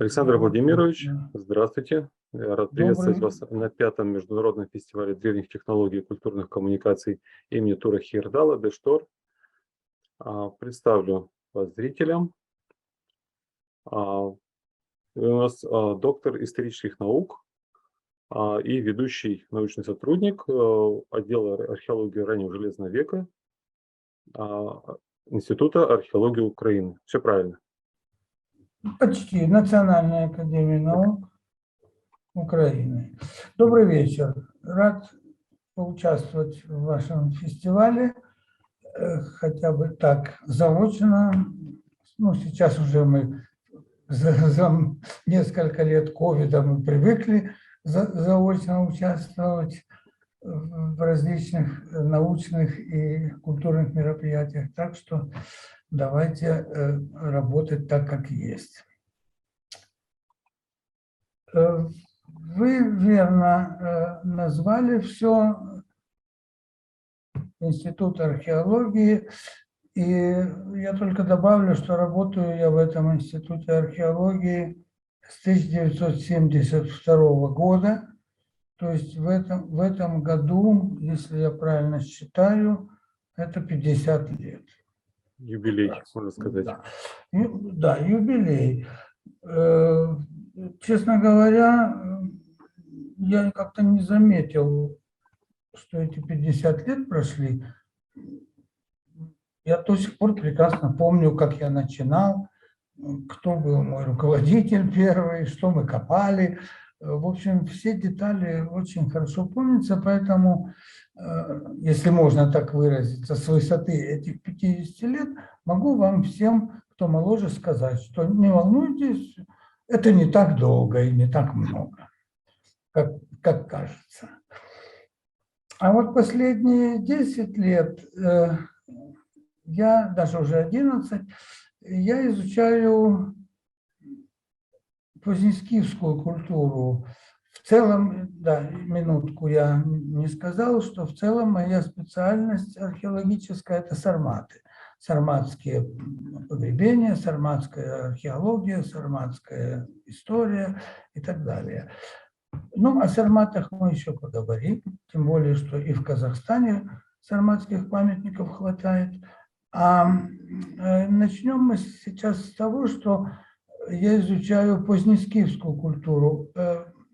Александр Владимирович, здравствуйте. Я рад приветствовать Добрый. вас на 5-м международном фестивале древних технологий и культурных коммуникаций имени Тура Хейердала Дештор. Представлю вас зрителям. У нас доктор исторических наук и ведущий научный сотрудник отдела археологии раннего железного века Института археологии Украины. Все правильно? Почти. Национальная академия наук Украины. Добрый вечер. Рад поучаствовать в вашем фестивале, хотя бы так заочно. Ну, сейчас уже мы за несколько лет ковида мы привыкли заочно участвовать в различных научных и культурных мероприятиях. Так что давайте работать так, как есть. Вы верно назвали все. Институт археологии. И я только добавлю, что работаю я в этом институте археологии с 1972 года. То есть в этом году, если я правильно считаю, это 50 лет. Юбилей, можно сказать. Да, юбилей. Честно говоря, я как-то не заметил, что эти 50 лет прошли. Я до сих пор прекрасно помню, как я начинал, кто был мой руководитель первый, что мы копали. В общем, все детали очень хорошо помнятся, поэтому, если можно так выразиться, с высоты этих 50 лет, могу вам всем, кто моложе, сказать, что не волнуйтесь, это не так долго и не так много, как кажется. А вот последние 10 лет, я даже уже 11, я изучаю позднескифскую культуру. В целом, да, минутку я не сказал, что в целом моя специальность археологическая – это сарматы. Сарматские погребения, сарматская археология, сарматская история и так далее. Ну, о сарматах мы еще поговорим, тем более, что и в Казахстане сарматских памятников хватает. Начнем мы сейчас с того, что я изучаю позднескифскую культуру.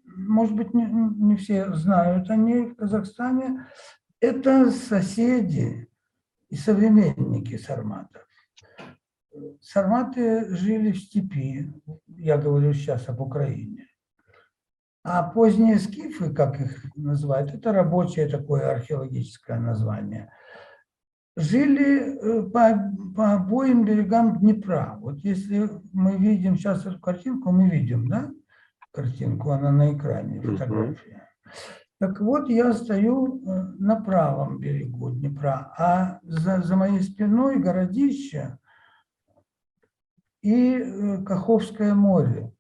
Может быть, не все знают о ней в Казахстане. Это соседи и современники сарматов. Сарматы жили в степи, я говорю сейчас об Украине. А поздние скифы, как их называют, это рабочее такое археологическое название, жили по обоим берегам Днепра. Вот если мы видим сейчас эту картинку, мы видим, да, картинку, она на экране, фотография. Так вот, я стою на правом берегу Днепра, а за моей спиной городище и Каховское море.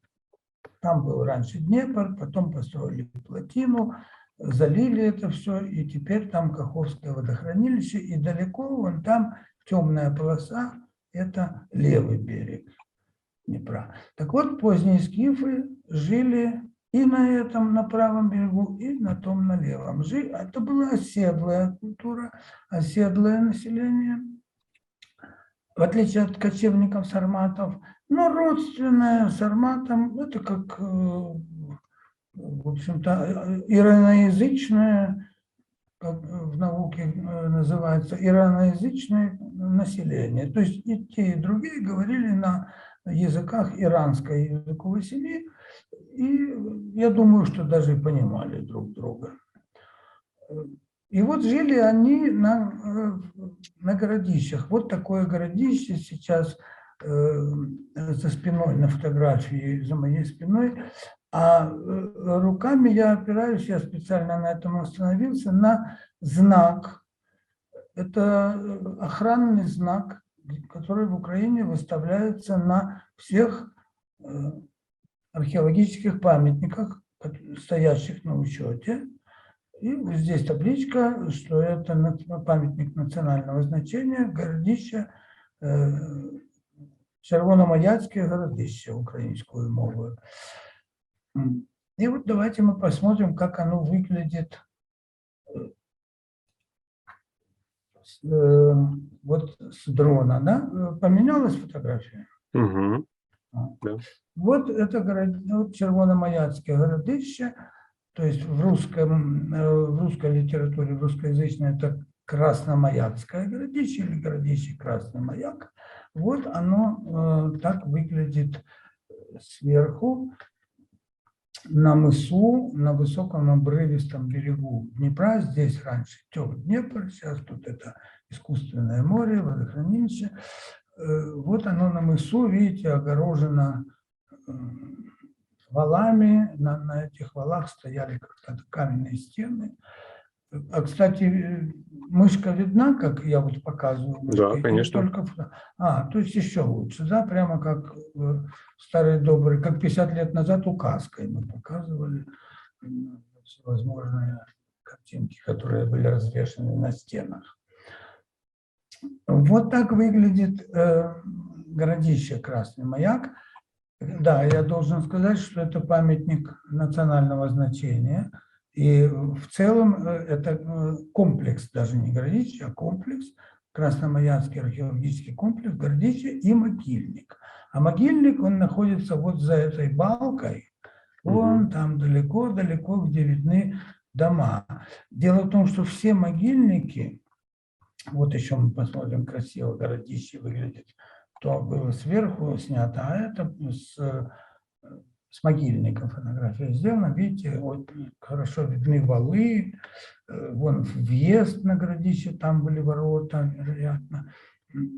Там был раньше Днепр, потом построили плотину, залили это все, и теперь там Каховское водохранилище, и далеко вон там темная полоса – это левый берег Днепра. Так вот, поздние скифы жили и на правом берегу, и на том, на левом. Это была оседлая культура, оседлое население, в отличие от кочевников-сарматов, но родственное сарматам, это как, в общем-то, ираноязычное, как в науке называется, ираноязычное население. То есть и те, и другие говорили на языках иранской языковой семьи, и я думаю, что даже понимали друг друга. И вот жили они на городищах. Вот такое городище сейчас за спиной на фотографии, за моей спиной. А руками я опираюсь, я специально на этом остановился, на знак. Это охранный знак, который в Украине выставляется на всех археологических памятниках, стоящих на учете. И вот здесь табличка, что это памятник национального значения, городище Червономаяцьке городище українською мовою. И вот давайте мы посмотрим, как оно выглядит вот с дрона. Да? Поменялась фотография? Угу. Да. Вот это вот Червономаяцьке городище, то есть в русской литературе, в русскоязычной это Красномаяцкое городище или городище Красный Маяк. Вот оно так выглядит сверху на мысу, на высоком обрывистом берегу Днепра. Здесь раньше тек Днепр, сейчас тут это искусственное море, водохранилище. Вот оно на мысу, видите, огорожено валами. На этих валах стояли как-то каменные стены. А, кстати, мышка видна, как я вот показываю? Да, конечно. Только... то есть еще лучше, да, прямо как старые добрые, как 50 лет назад указкой мы показывали всевозможные картинки, которые были развешаны на стенах. Вот так выглядит городище Красный Маяк. Да, я должен сказать, что это памятник национального значения. И в целом это комплекс, даже не городище, а комплекс, Красномаяцкий археологический комплекс, городище и могильник. А могильник, он находится вот за этой балкой, вон там далеко-далеко, где видны дома. Дело в том, что все могильники, вот еще мы посмотрим, красиво городище выглядит, то было сверху снято, а это с могильника фотография сделана. Видите, вот хорошо видны валы, вон въезд на городище, там были ворота, вероятно.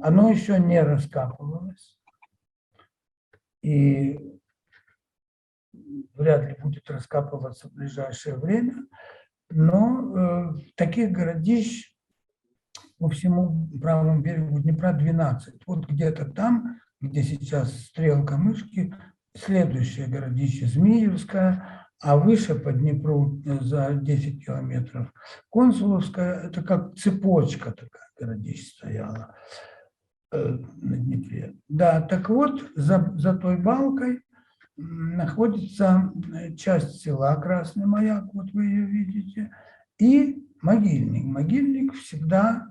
Оно еще не раскапывалось и вряд ли будет раскапываться в ближайшее время, но таких городищ по всему правому берегу Днепра 12. Вот где-то там, где сейчас стрелка мышки, следующее городище Змиевское, а выше по Днепру за 10 километров Консуловское, это как цепочка такая городище стояла на Днепре. Да, так вот, за той балкой находится часть села Красный Маяк, вот вы ее видите, и могильник. Могильник всегда,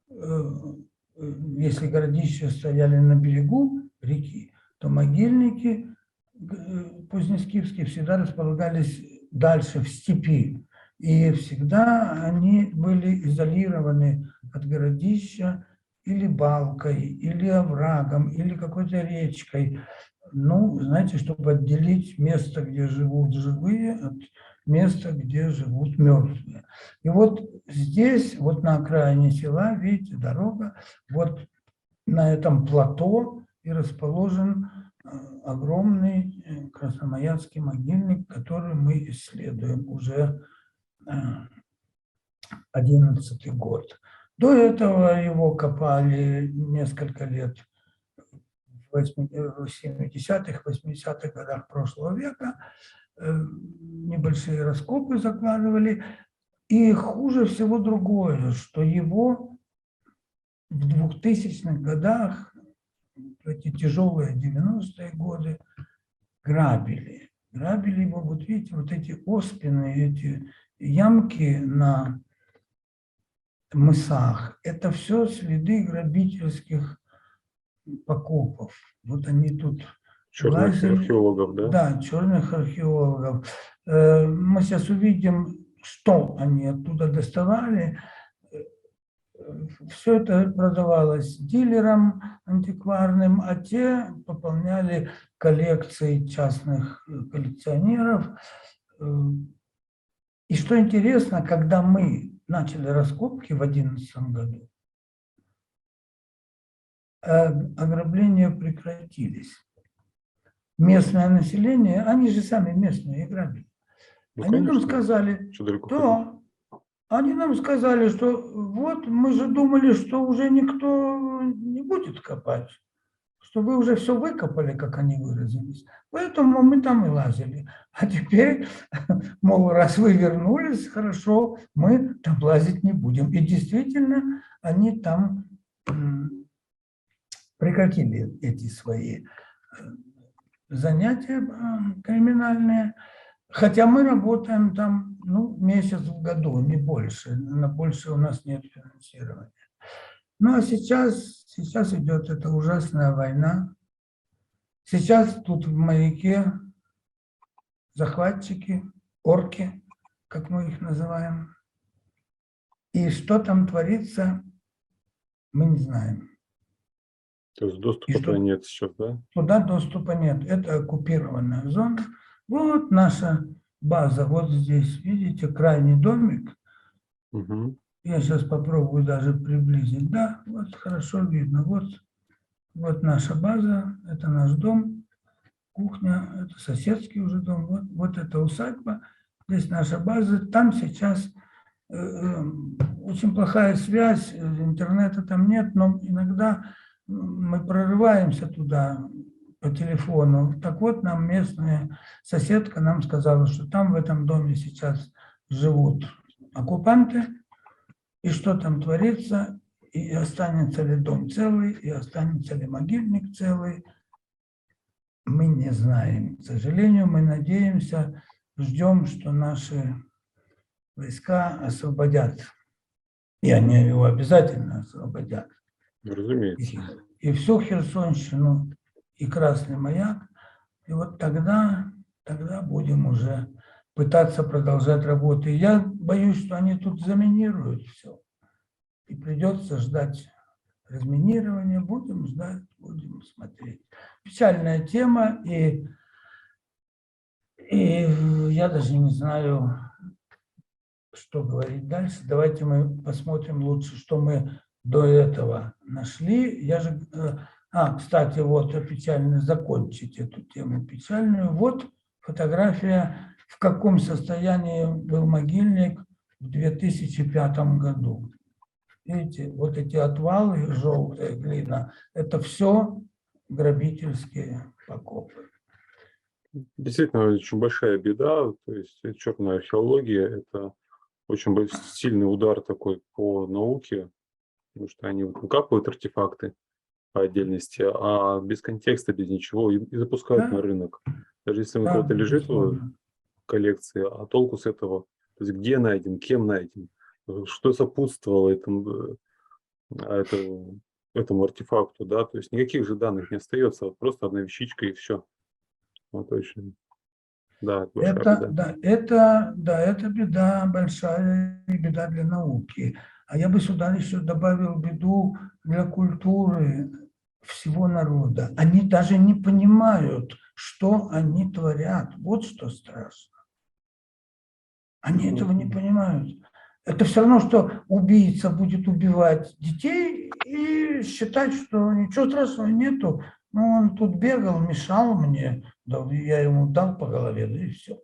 если городища стояли на берегу реки, то могильники позднескифские всегда располагались дальше в степи. И всегда они были изолированы от городища или балкой, или оврагом, или какой-то речкой. Ну, знаете, чтобы отделить место, где живут живые, от места, где живут мертвые. И вот здесь, вот на окраине села, видите, дорога, вот на этом плато и расположен огромный Красномаяцкий могильник, который мы исследуем уже 11-й год. До этого его копали несколько лет в 70-х, 80-х годах прошлого века. Небольшие раскопы закладывали. И хуже всего другое, что его в 2000-х годах, в эти тяжелые 90-е годы, грабили. Грабили его, вот видите, вот эти оспины, эти ямки на мысах. Это все следы грабительских покопов. Вот они тут черных лазили. археологов, да? Да, черных археологов. Мы сейчас увидим, что они оттуда доставали. Все это продавалось дилерам антикварным, а те пополняли коллекции частных коллекционеров. И что интересно, когда мы начали раскопки в 2011 году, ограбления прекратились. Местное население, они же сами местные грабили. Ну, они конечно. нам сказали, Что далеко да, они нам сказали, что вот мы же думали, что уже никто не будет копать, что вы уже все выкопали, как они выразились. Поэтому мы там и лазили. А теперь, мол, раз вы вернулись, хорошо, мы там лазить не будем. И действительно, они там прекратили эти свои занятия криминальные. Хотя мы работаем там, ну, месяц в году, не больше. На больше у нас нет финансирования. Ну, а сейчас идет эта ужасная война. Сейчас тут в маяке захватчики, орки, как мы их называем. И что там творится, мы не знаем. То есть доступа туда нет сейчас, да? Туда доступа нет. Это оккупированная зона. Вот наша база. Вот здесь, видите, крайний домик. Угу. Я сейчас попробую даже приблизить. Да, вот хорошо видно. Вот наша база. Это наш дом. Кухня. Это соседский уже дом. Вот это усадьба. Здесь наша база. Там сейчас очень плохая связь. Интернета там нет. Но иногда мы прорываемся туда по телефону. Так вот, нам местная соседка нам сказала, что там в этом доме сейчас живут оккупанты, и что там творится, и останется ли дом целый, и останется ли могильник целый, мы не знаем. К сожалению, мы надеемся, ждем, что наши войска освободят. И они его обязательно освободят. Разумеется. И всю Херсонщину, и Красный Маяк. И вот тогда будем уже пытаться продолжать работу. И я боюсь, что они тут заминируют все. И придется ждать разминирования. Будем ждать, будем смотреть. Печальная тема, и я даже не знаю, что говорить дальше. Давайте мы посмотрим лучше, что мы до этого нашли. Я же... кстати, вот печально закончить эту тему печальную. Вот фотография, в каком состоянии был могильник в 2005 году. Видите, вот эти отвалы, желтая глина, это все грабительские покопы. Действительно, очень большая беда. То есть черная археология – это очень сильный удар такой по науке, потому что они выкапывают артефакты по отдельности, а без контекста, без ничего, и запускают на рынок. Даже если у кого-то лежит в коллекции, а толку с этого, то есть где найден, кем найден, что сопутствовало этому артефакту, да, то есть никаких же данных не остается, вот просто одна вещичка и все. Вот очень, да, большая беда. Это беда большая, и беда для науки. А я бы сюда еще добавил беду для культуры всего народа. Они даже не понимают, что они творят. Вот что страшно. Они этого не понимают. Это все равно, что убийца будет убивать детей и считать, что ничего страшного нету. Ну, он тут бегал, мешал мне, да, я ему дал по голове, да и все.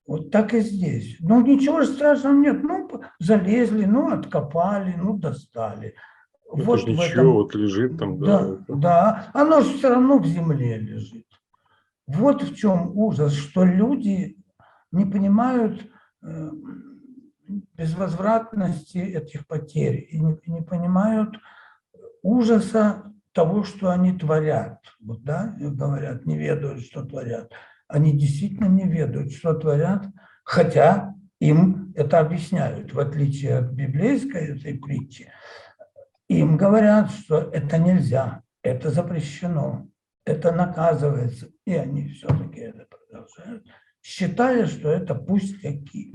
Вот так и здесь. Ну, ничего страшного нет. Ну, залезли, ну, откопали, ну, достали. Это Вот же в ничего, этом... вот лежит там, Да, да. Оно же все равно в земле лежит. Вот в чем ужас, что люди не понимают безвозвратности этих потерь и не понимают ужаса того, что они творят. Вот, да, говорят, не ведают, что творят. Они действительно не ведают, что творят, хотя им это объясняют, в отличие от библейской этой притчи. Им говорят, что это нельзя, это запрещено, это наказывается, и они все-таки это продолжают, считая, что это пустяки.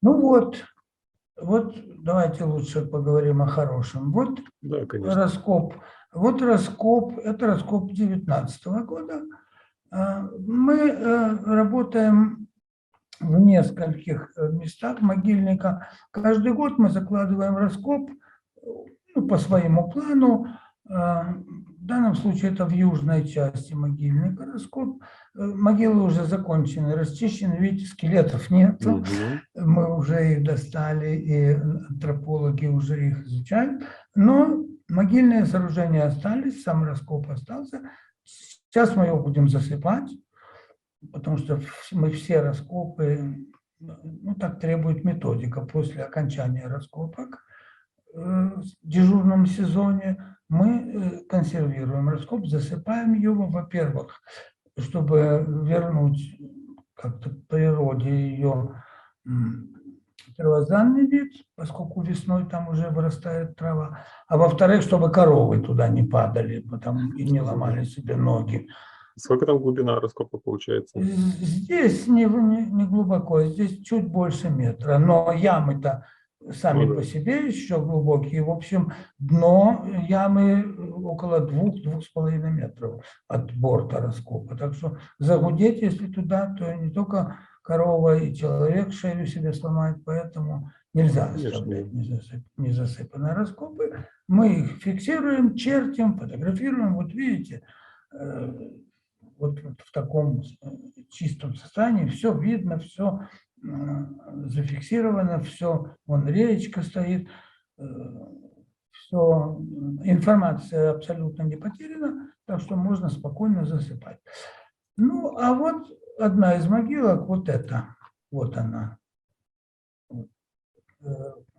Ну вот давайте лучше поговорим о хорошем. Вот да, конечно. раскоп. Это раскоп 2019 года. Мы работаем в нескольких местах могильника. Каждый год мы закладываем раскоп по своему плану. В данном случае это в южной части могильника раскоп. Могилы уже закончены, расчищены. Видите, скелетов нет. Мы уже их достали, и антропологи уже их изучают. Но могильные сооружения остались, сам раскоп остался. Сейчас мы его будем засыпать, потому что мы все раскопы, так требует методика после окончания раскопок. дежурном сезоне мы консервируем раскоп, засыпаем его, во-первых, чтобы вернуть как-то природе ее травозданный вид, поскольку весной там уже вырастает трава, а во-вторых, чтобы коровы туда не падали, потом и не ломали себе ноги. Сколько там глубина раскопа получается? Здесь не глубоко, здесь чуть больше метра, но ямы-то сами Ну да. по себе еще глубокие. В общем, дно ямы около 2–2,5 метров от борта раскопа. Так что загудеть, если туда, то не только корова и человек шею себе сломает, поэтому нельзя Конечно. оставлять незасыпанные раскопы. Мы их фиксируем, чертим, фотографируем. Вот видите, вот в таком чистом состоянии все видно, все зафиксировано, все, вон речка стоит, все, информация абсолютно не потеряна, так что можно спокойно засыпать. Ну, а вот одна из могилок, вот эта, вот она,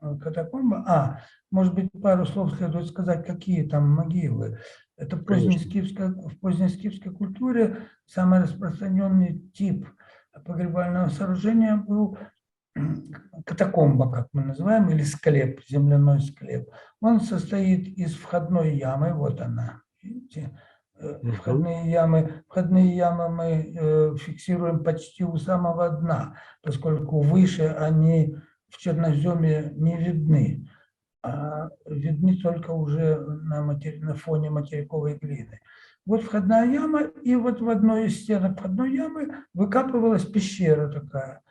катакомба. Может быть, пару слов следует сказать, какие там могилы. Это в позднескифской культуре самый распространенный тип погребального сооружения был катакомба, как мы называем, или склеп, земляной склеп. Он состоит из входной ямы, вот она, видите, входные ямы мы фиксируем почти у самого дна, поскольку выше они в черноземе не видны, а видны только уже на фоне материковой глины. Вот входная яма, и вот в одной из стенок входной ямы выкапывалась пещера такая,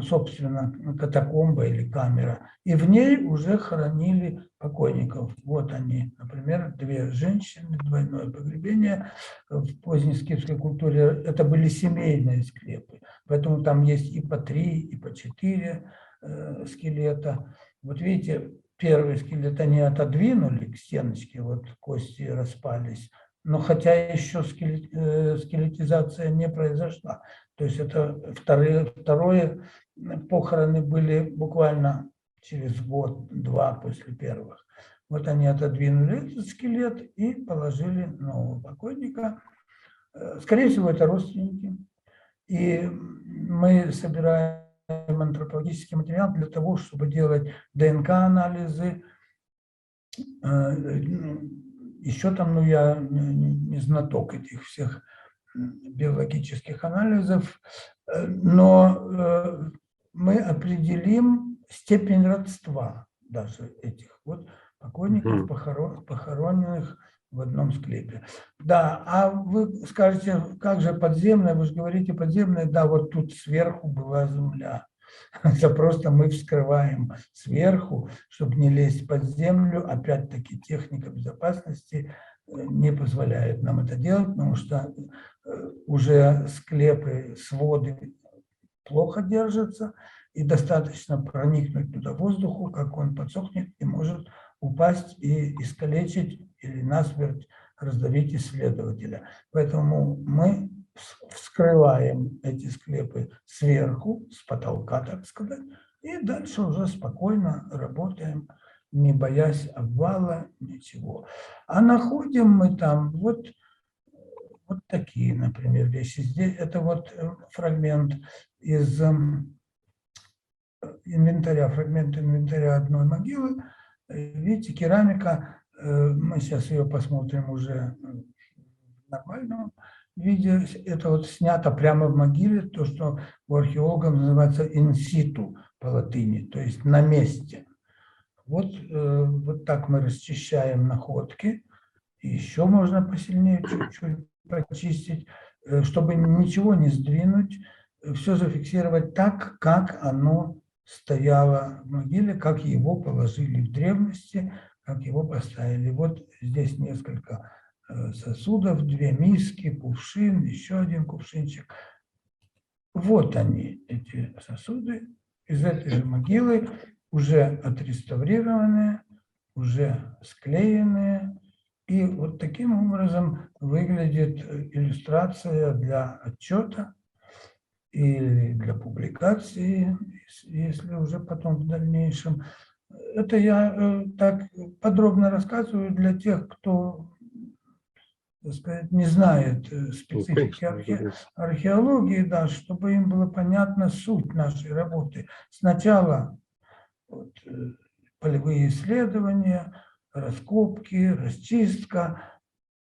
собственно, катакомба или камера, и в ней уже хоронили покойников. Вот они, например, две женщины, двойное погребение. В позднескифской культуре это были семейные склепы, поэтому там есть и по 3, и по 4 скелета. Вот видите, первый скелет они отодвинули к стеночке, вот кости распались, но хотя еще скелетизация не произошла. То есть это второе похороны были буквально через год-два после первых. Вот они отодвинули этот скелет и положили нового покойника. Скорее всего, это родственники. И мы собираем антропологический материал для того, чтобы делать ДНК-анализы. Еще там, я не знаток этих всех биологических анализов, но мы определим степень родства даже этих вот покойников, похороненных в одном склепе. Да, а вы скажете, как же подземная, вы же говорите подземная, да, вот тут сверху была земля. Это просто мы вскрываем сверху, чтобы не лезть под землю. Опять-таки техника безопасности не позволяет нам это делать, потому что уже склепы, своды плохо держатся, и достаточно проникнуть туда воздуху, как он подсохнет и может упасть и искалечить или насмерть раздавить исследователя. Поэтому мы вскрываем эти склепы сверху, с потолка, так сказать, и дальше уже спокойно работаем, не боясь обвала, ничего. А находим мы там вот такие, например, вещи. Здесь это вот фрагмент из инвентаря, фрагмент инвентаря одной могилы. Видите, керамика, мы сейчас ее посмотрим уже в нормальном виде. Это вот снято прямо в могиле, то, что у археологов называется in-situ по латыни, то есть на месте. Вот так мы расчищаем находки. И еще можно посильнее чуть-чуть прочистить, чтобы ничего не сдвинуть, все зафиксировать так, как оно стояло в могиле, как его положили в древности, как его поставили. Вот здесь несколько сосудов, 2 миски, кувшин, еще один кувшинчик. Вот они, эти сосуды, из этой же могилы, уже отреставрированные, уже склеенные. И вот таким образом выглядит иллюстрация для отчета или для публикации, если уже потом в дальнейшем это я так подробно рассказываю для тех, кто, так сказать, не знает Ну, специфики конечно, разумеется. археологии, да, чтобы им было понятна суть нашей работы. Сначала вот, полевые исследования, раскопки, расчистка,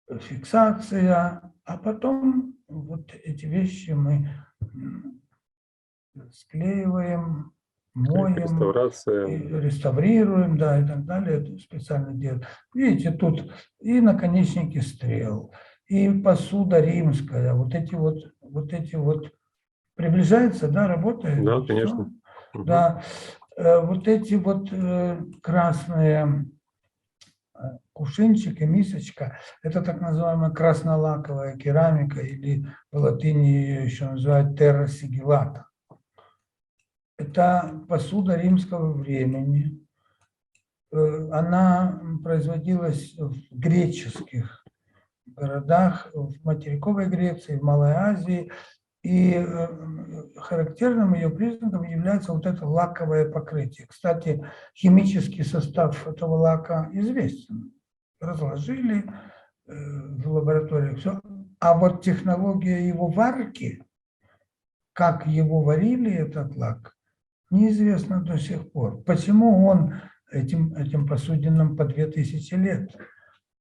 фиксация, а потом вот эти вещи мы склеиваем, моем, Реставрация. реставрируем, да, и так далее, это специально делают. Видите, тут и наконечники стрел, и посуда римская, вот эти вот приближается, да, работает, Да, все, конечно. Мгм. да, вот эти вот красные кувшинчик и мисочка, это так называемая краснолаковая керамика, или в латыни ее еще называют терра сигиллата. Это посуда римского времени. Она производилась в греческих городах, в материковой Греции, в Малой Азии. И характерным ее признаком является вот это лаковое покрытие. Кстати, химический состав этого лака известен. Разложили в лабораториях все. А вот технология его варки, как его варили, этот лак, неизвестно до сих пор. Почему он этим посудинам по 2000 лет,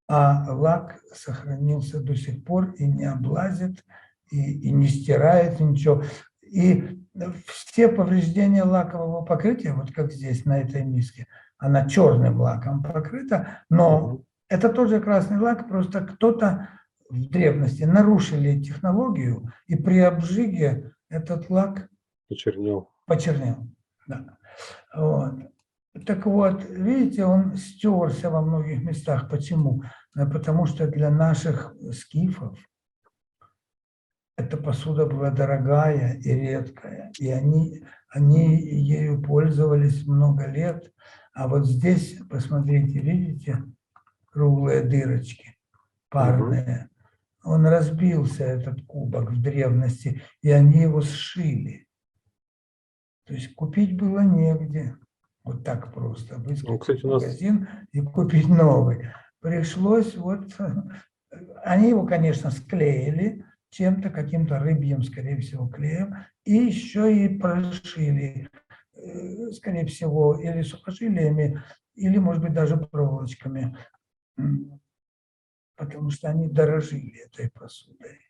а лак сохранился до сих пор и не облазит, и не стирает ничего. И все повреждения лакового покрытия, вот как здесь на этой миске, она черным лаком покрыта, но Мгм. это тоже красный лак, просто кто-то в древности нарушили технологию, и при обжиге этот лак Почернел. почернел. Да. Вот. Так вот, видите, он стерся во многих местах. Почему? Потому что для наших скифов эта посуда была дорогая и редкая, и они ею пользовались много лет. А вот здесь, посмотрите, видите, круглые дырочки Мгм. парные. Он разбился, этот кубок, в древности, и они его сшили. То есть купить было негде. Вот так просто Ну, выскочить кстати, в у нас магазин и купить новый. Пришлось вот... Они его, конечно, склеили чем-то, каким-то рыбьим, скорее всего, клеем, и еще и прошили, скорее всего, или сухожилиями, или, может быть, даже проволочками, потому что они дорожили этой посудой.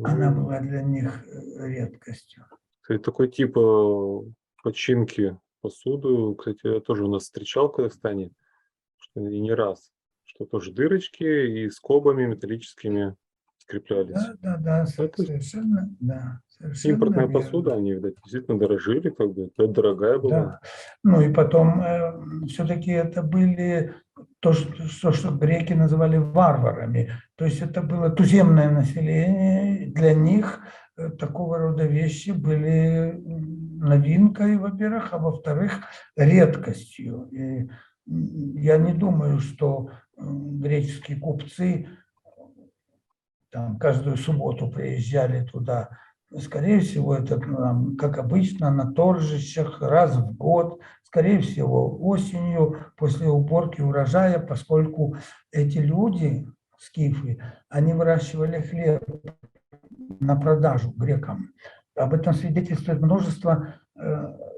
Она ну, была для них редкостью. кстати, такой тип починки посуды, кстати, я тоже у нас встречал в Казахстане, что и не раз, что тоже дырочки и скобами металлическими скреплялись. Да, Это совершенно импортная посуда, верно. они, видать, действительно дорожили, как бы, это дорогая была. Да. Ну и потом все-таки это были то, что греки называли варварами. То есть это было туземное население. Для них такого рода вещи были новинкой, во-первых, а во-вторых, редкостью. И я не думаю, что греческие купцы там каждую субботу приезжали туда. Скорее всего, это, как обычно, на торжищах раз в год, скорее всего, осенью после уборки урожая, поскольку эти люди, скифы, они выращивали хлеб на продажу грекам. Об этом свидетельствует множество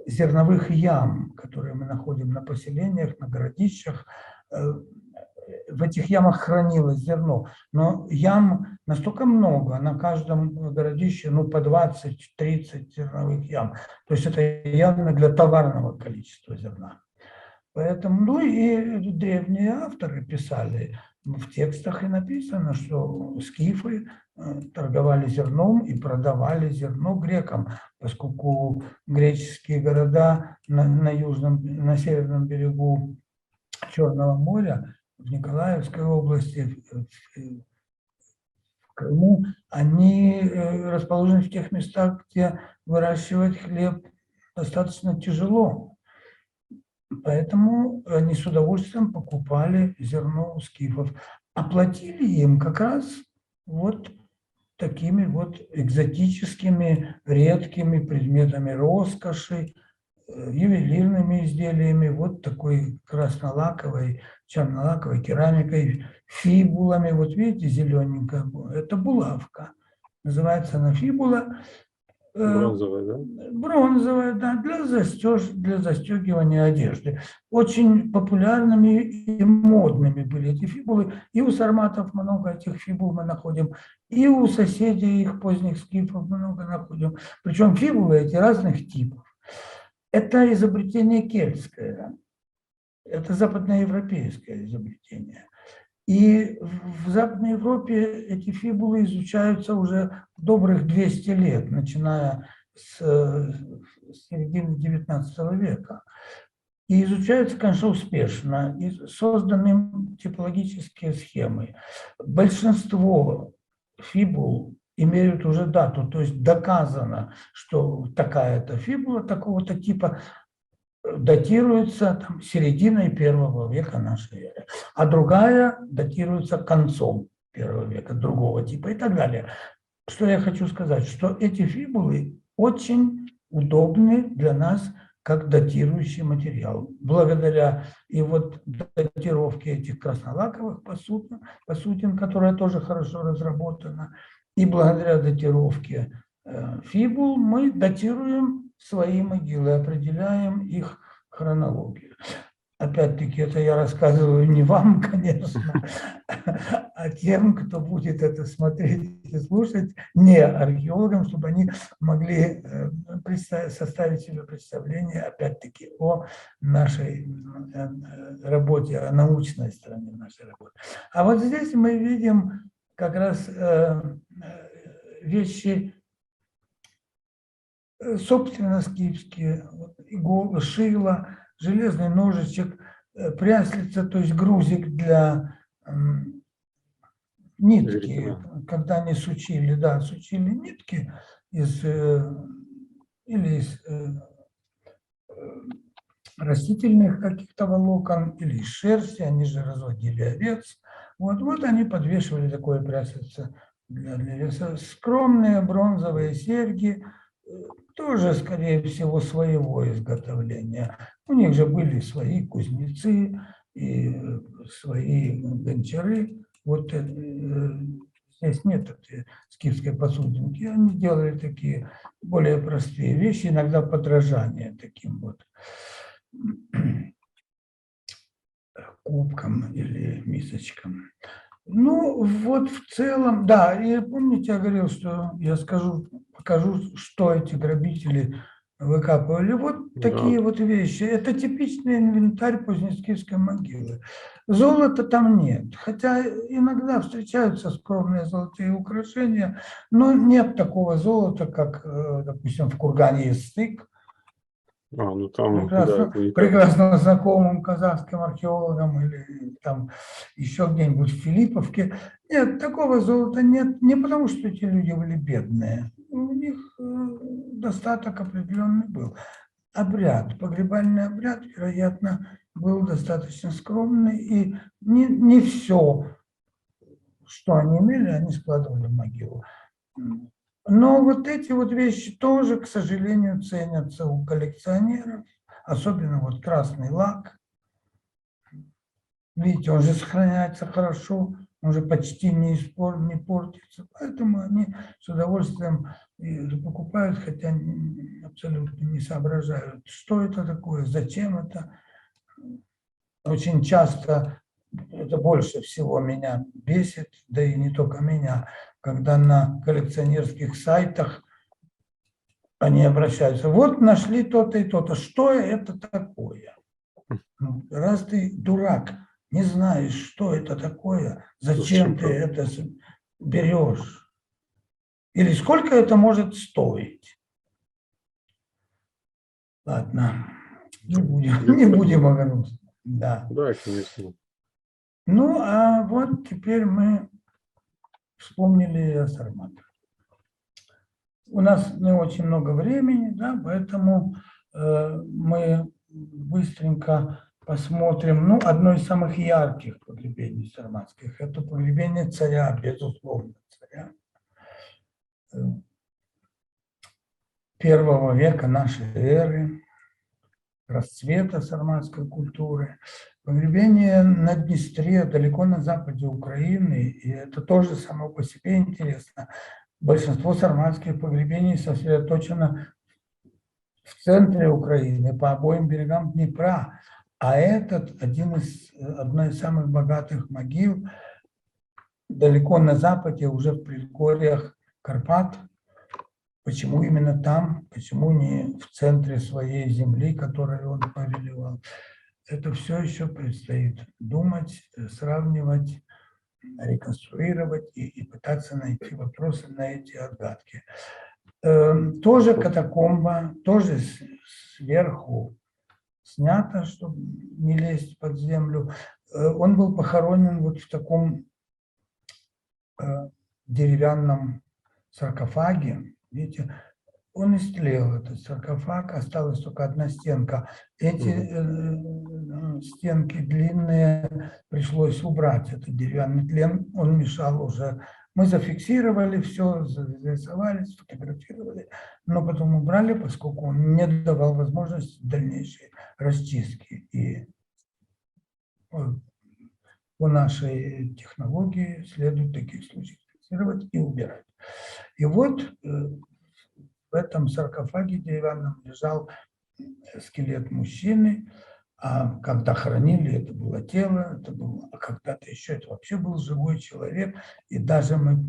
зерновых ям, которые мы находим на поселениях, на городищах. В этих ямах хранилось зерно, но ям настолько много, на каждом городище по 20-30 зерновых ям. То есть это явно для товарного количества зерна. Поэтому, и древние авторы писали, в текстах и написано, что скифы торговали зерном и продавали зерно грекам, поскольку греческие города на северном берегу Черного моря, в Николаевской области, в Крыму, они расположены в тех местах, где выращивать хлеб достаточно тяжело. Поэтому они с удовольствием покупали зерно у скифов. Оплатили им как раз вот такими вот экзотическими, редкими предметами роскоши, ювелирными изделиями, вот такой краснолаковой, чернолаковой керамикой, фибулами. Вот видите, зелененькая, это булавка. Называется она фибула. Бронзовая, да? Бронзовая, да, для застегивания одежды. Очень популярными и модными были эти фибулы. И у сарматов много этих фибул мы находим, и у соседей их поздних скифов много находим. Причем фибулы эти разных типов. Это изобретение кельтское, это западноевропейское изобретение. И в Западной Европе эти фибулы изучаются уже добрых 200 лет, начиная с середины XIX века. И изучаются, конечно, успешно, и созданы типологические схемы. Большинство фибул имеют уже дату, то есть доказано, что такая-то фибула такого-то типа датируется там, серединой 1 века нашей эры, а другая датируется концом 1 века другого типа и так далее. Что я хочу сказать, что эти фибулы очень удобны для нас как датирующий материал. Благодаря и вот датировке этих краснолаковых посудин, которая тоже хорошо разработана, и благодаря датировке фибул мы датируем свои могилы, определяем их хронологию. Опять-таки, это я рассказываю не вам, конечно, а тем, кто будет это смотреть и слушать, не археологам, чтобы они могли составить себе представление, опять-таки, о нашей работе, о научной стороне нашей работы. А вот здесь мы видим как раз вещи собственно скифские, иголы, шила, железный ножичек, пряслица, то есть грузик для нитки, когда они сучили, да, сучили нитки или из растительных каких-то волокон, или из шерсти, они же разводили овец. Вот они подвешивали такое пряслице для веса. Скромные бронзовые серьги, тоже, скорее всего, своего изготовления. У них же были свои кузнецы и свои гончары. Вот здесь нет этой скифской посудинки. Они делали такие более простые вещи, иногда подражание таким вот кубкам или мисочкам. Ну, вот в целом, да, и помните, я говорил, что я покажу, что эти грабители выкапывали. Вот такие вот вещи. Это типичный инвентарь позднескифской могилы. Золота там нет, хотя иногда встречаются скромные золотые украшения, но нет такого золота, как, допустим, в кургане есть стык. Ну там, да, Прекрасно знакомым казахским археологам или там еще где-нибудь в Филипповке. Нет, такого золота нет, не потому что эти люди были бедные. У них достаток определенный был. Обряд, погребальный обряд, вероятно, был достаточно скромный, и не все, что они имели, они складывали в могилу. Но вот эти вот вещи тоже, к сожалению, ценятся у коллекционеров, особенно вот красный лак. Видите, он же сохраняется хорошо, он же почти не портится, поэтому они с удовольствием покупают, хотя абсолютно не соображают, что это такое, зачем это. Очень часто, это больше всего меня бесит, да и не только меня, когда на коллекционерских сайтах они обращаются. Вот нашли то-то и то-то. Что это такое? Раз ты дурак, не знаешь, что это такое, зачем ты это берешь? Или сколько это может стоить? Ладно, не будем о грустном. Да, конечно. Ну, а вот теперь мы вспомнили о сарматах. У нас не очень много времени, да, поэтому мы быстренько посмотрим, одно из самых ярких погребений сарматских. Это погребение царя, безусловно, царя 1 века нашей эры. расцвета сарматской культуры. Погребение на Днестре, далеко на западе Украины, и это тоже само по себе интересно. Большинство сарматских погребений сосредоточено в центре Украины, по обоим берегам Днепра. А этот одна из самых богатых могил далеко на западе, уже в предгорьях Карпат. Почему именно там? Почему не в центре своей земли, которую он повелевал? Это все еще предстоит думать, сравнивать, реконструировать и пытаться найти вопросы на эти отгадки. Тоже катакомба, тоже сверху снято, чтобы не лезть под землю. Он был похоронен вот в таком деревянном саркофаге. Видите, он истлел, этот саркофаг, осталась только одна стенка. Эти стенки длинные пришлось убрать, этот деревянный тлен, он мешал уже. Мы зафиксировали все, зарисовали, сфотографировали, но потом убрали, поскольку он не давал возможности дальнейшей расчистки. И по нашей технологии следует в таких случаях фиксировать и убирать. И вот в этом саркофаге деревянном лежал скелет мужчины, а когда хоронили, это было тело, это было, а когда-то еще это вообще был живой человек, и даже мы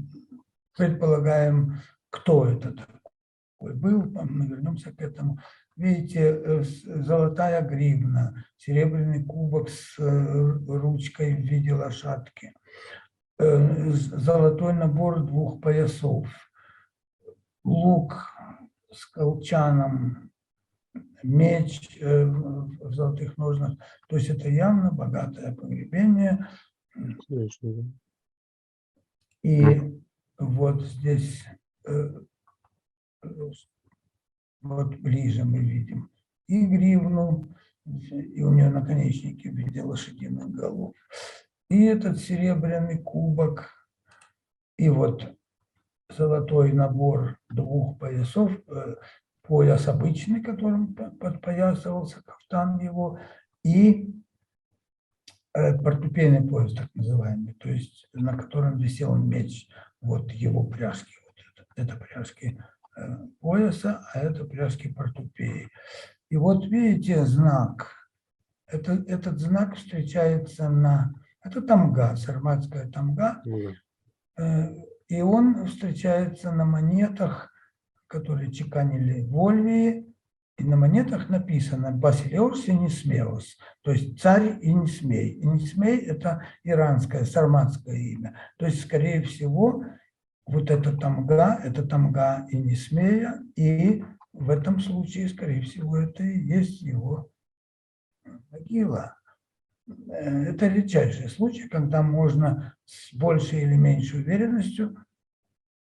предполагаем, кто это такой был, мы вернемся к этому. Видите, золотая гривна, серебряный кубок с ручкой в виде лошадки, золотой набор 2 поясов, лук с колчаном, меч в золотых ножнах. То есть это явно богатое погребение. Конечно, да. И вот здесь, вот ближе мы видим и гривну, и у нее наконечники в виде лошадиных голов. И этот серебряный кубок, и вот золотой набор 2 поясов, пояс обычный, которым подпоясывался кафтан его, и портупейный пояс, так называемый, то есть на котором висел меч, вот его пряжки, вот это пряжки пояса, а это пряжки портупеи. И вот видите знак, этот знак встречается это тамга, сарматская тамга, и он встречается на монетах, которые чеканили в Ольвии, и на монетах написано «Басилеус и Несмеус», то есть «царь и не смей». И не смей – это иранское, сарматское имя. То есть, скорее всего, вот это тамга и несмея, и в этом случае, скорее всего, это и есть его могила. Это редчайший случай, когда можно с большей или меньшей уверенностью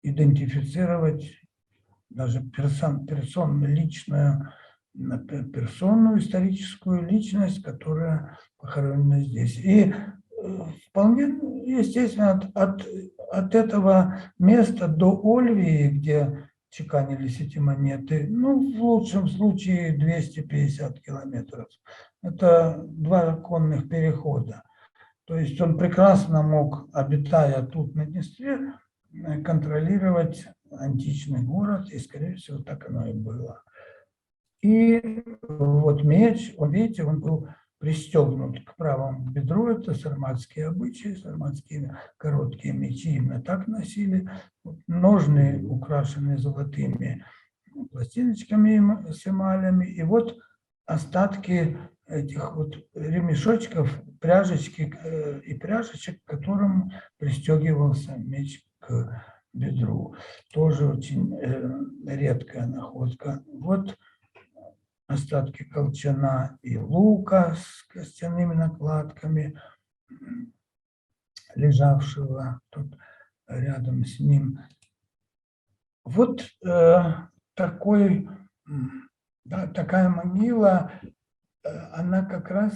идентифицировать даже персонную историческую личность, которая похоронена здесь. И вполне естественно от этого места до Ольвии, где чеканились эти монеты, в лучшем случае 250 километров. Это 2 конных перехода. То есть он прекрасно мог, обитая тут на Днестре, контролировать античный город, и, скорее всего, так оно и было. И вот меч, видите, он был пристегнут к правому бедру, это сарматские обычаи, сарматские короткие мечи именно так носили. Ножны украшены золотыми пластиночками с эмалями, и вот остатки этих вот ремешочков, пряжечки и пряжечек, к которым пристегивался меч к бедру. Тоже очень редкая находка. Вот остатки колчана и лука с костяными накладками, лежавшего тут рядом с ним. Вот такая могила, она как раз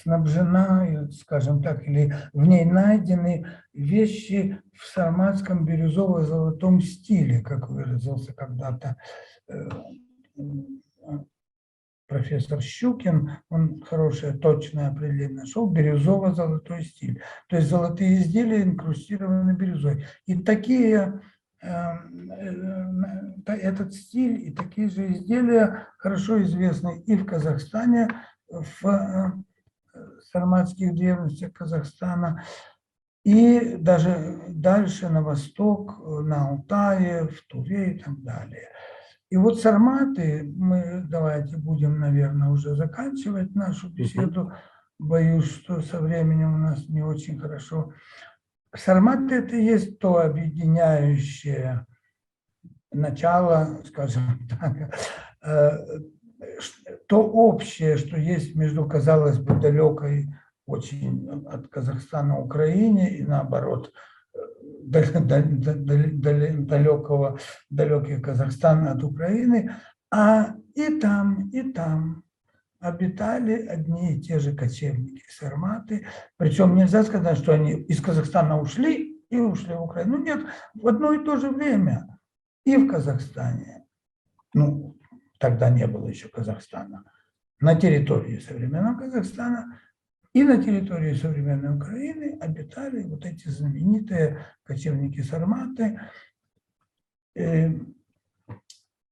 снабжена, скажем так, или в ней найдены вещи в сарматском бирюзово-золотом стиле, как выразился когда-то профессор Щукин, он хорошее, точное определение нашел, бирюзово-золотой стиль. То есть золотые изделия инкрустированы бирюзой. И такие, этот стиль и такие же изделия хорошо известны и в Казахстане, в сарматских древностях Казахстана, и даже дальше на восток, на Алтае, в Туве и так далее. И вот сарматы, мы давайте будем, наверное, уже заканчивать нашу беседу. Боюсь, что со временем у нас не очень хорошо. Сарматы – это и есть то объединяющее начало, скажем так, то общее, что есть между, казалось бы, далекой очень от Казахстана Украине и наоборот, далеких Казахстана от Украины, а и там обитали одни и те же кочевники, сарматы. Причем нельзя сказать, что они из Казахстана ушли и ушли в Украину. Ну нет, в одно и то же время и в Казахстане, ну, тогда не было еще Казахстана, на территории современного Казахстана и на территории современной Украины обитали вот эти знаменитые кочевники-сарматы.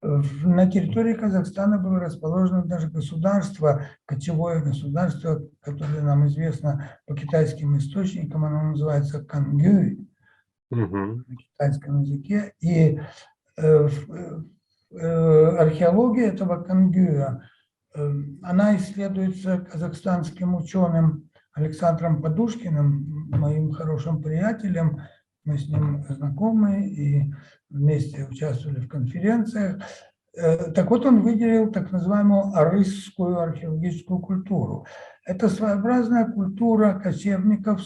На территории Казахстана было расположено даже государство, кочевое государство, которое нам известно по китайским источникам, оно называется Кангю на китайском языке. И археология этого Кангюя, она исследуется казахстанским ученым Александром Подушкиным, моим хорошим приятелем. Мы с ним знакомы и вместе участвовали в конференциях. Так вот, он выделил так называемую арысскую археологическую культуру. Это своеобразная культура кочевников,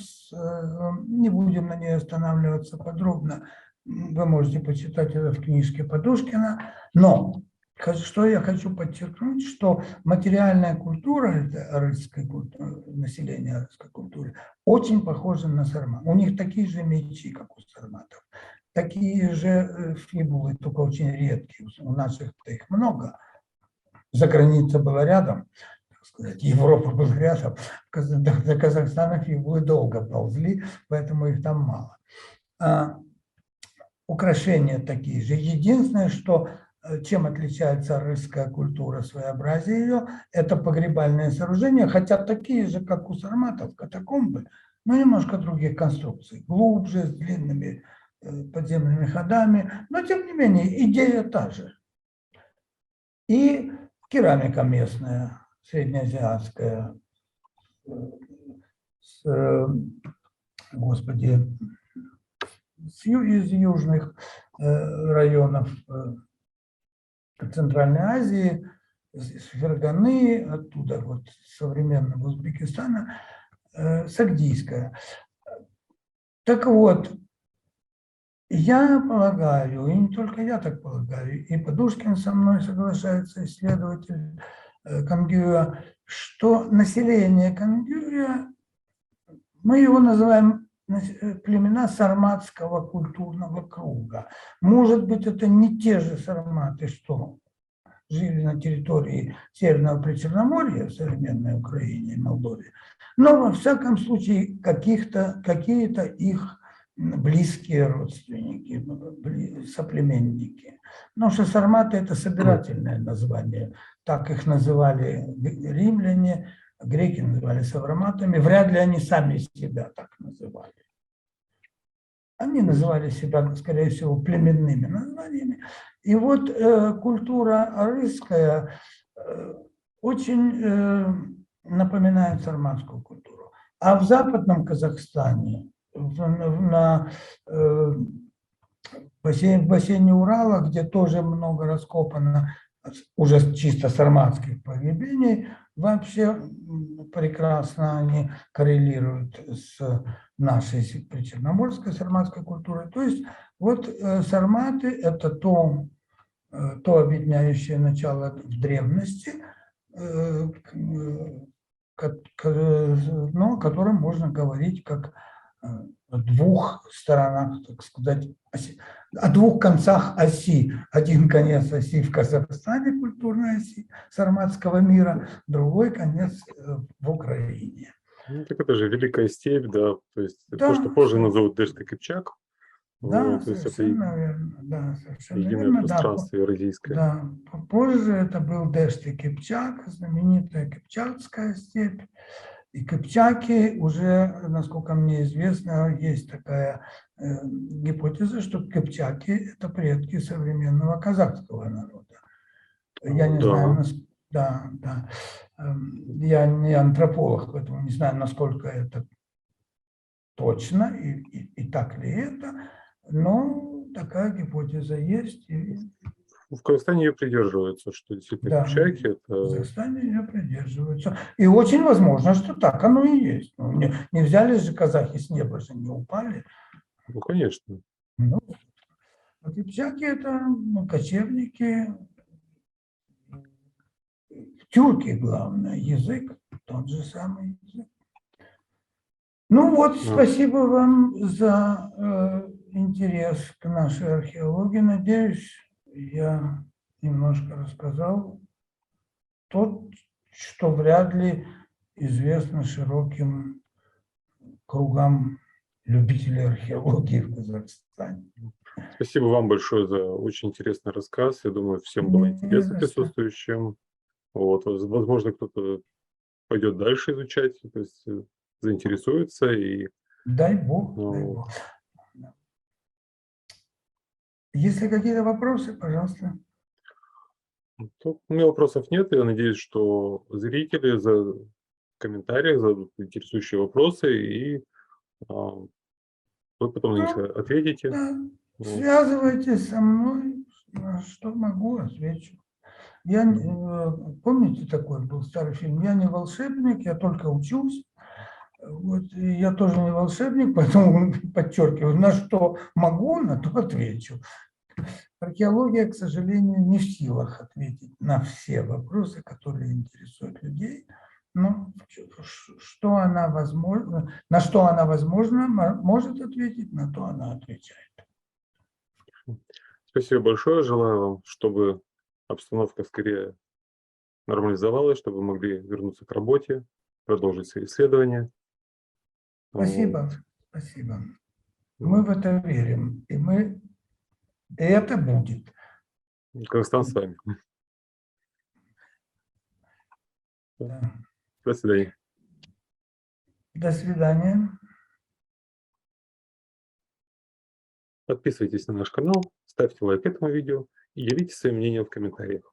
не будем на ней останавливаться подробно, вы можете почитать это в книжке Подушкина, но что я хочу подчеркнуть, что материальная культура арысской культуры, населения арысской культуры, очень похожа на сармат. У них такие же мечи, как у сарматов, такие же фибулы, только очень редкие. У наших-то их много. За границей было рядом, так сказать, Европа была рядом. До Казахстана фибулы долго ползли, поэтому их там мало. Украшения такие же. Единственное, что чем отличается арысская культура, своеобразие ее, это погребальные сооружения, хотя такие же, как у сарматов, катакомбы, но немножко других конструкций, глубже, с длинными подземными ходами, но тем не менее идея та же. И керамика местная, среднеазиатская, из южных районов Центральной Азии, с Ферганы, оттуда вот современного Узбекистана, сагдийская. Так вот, я полагаю, и не только я так полагаю, и Подушкин со мной соглашается, исследователь Кангюя, что население Кангюя, мы его называем племена сарматского культурного круга. Может быть, это не те же сарматы, что жили на территории Северного Причерноморья, в современной Украине и Молдове, но во всяком случае какие-то их близкие родственники, соплеменники. Потому что сарматы – это собирательное название. Так их называли римляне, греки называли савроматами. Вряд ли они сами себя так называли. Они называли себя, скорее всего, племенными названиями. И вот культура арысская очень напоминает сарматскую культуру. А в западном Казахстане, в бассейне Урала, где тоже много раскопано уже чисто сарматских погребений, вообще прекрасно они коррелируют с нашей причерноморской сарматской культурой. То есть вот сарматы – это то объединяющее начало в древности, но о котором можно говорить как о двух сторонах, так сказать, о двух концах оси. Один конец оси в Казахстане, культурной оси сарматского мира, другой конец в Украине. Ну, так это же Великая степь, да, то есть Да, то, что позже назовут Дешты-Кыпчак, да, вот, то есть это совершенно верно. Да, совершенно единое верно. Да, пространство евразийское. да, позже это был Дешты-Кыпчак, знаменитая Кыпчакская степь. И Кыпчаки уже, насколько мне известно, есть такая гипотеза, что Кыпчаки – это предки современного казахского народа. Я не знаю, Да, да, да. Я не антрополог, поэтому не знаю, насколько это точно и так ли это, но такая гипотеза есть. в Казахстане ее придерживаются, что действительно Да, Кыпчаки в это, Казахстане ее придерживаются. И очень возможно, что так оно и есть. Ну, не взяли же казахи с неба, же не упали. ну, конечно. Ну, а кыпчаки – это кочевники, тюрки, главное, язык, тот же самый язык. Ну вот, Ну, спасибо вам за интерес к нашей археологии. Надеюсь, я немножко рассказал то, что вряд ли известно широким кругам любителей археологии в Казахстане. спасибо вам большое за очень интересный рассказ. Я думаю, всем было Не интересно за что. присутствующим. Вот, возможно, кто-то пойдет дальше изучать, то есть заинтересуется и Дай Бог, дай ну, Бог. Если какие-то вопросы, пожалуйста. тут у меня вопросов нет. Я надеюсь, что зрители в комментариях зададут интересующие вопросы, и вы потом на них Ну, ответите. да, Вот. связывайтесь со мной, на что могу, отвечу. Я, помните, такой был старый фильм «Я не волшебник, я только учусь». Вот, и я тоже не волшебник, поэтому подчеркиваю, на что могу, на то отвечу. Археология, к сожалению, не в силах ответить на все вопросы, которые интересуют людей. Но что она возможно, на что она возможно может ответить, на то она отвечает. Спасибо большое. Желаю вам, чтобы обстановка скорее нормализовалась, чтобы вы могли вернуться к работе, продолжить свои исследования. Вот. Спасибо, спасибо. Мы в это верим, и это будет. Казахстан с вами. Да. До свидания. До свидания. Подписывайтесь на наш канал, ставьте лайк этому видео и делитесь своим мнением в комментариях.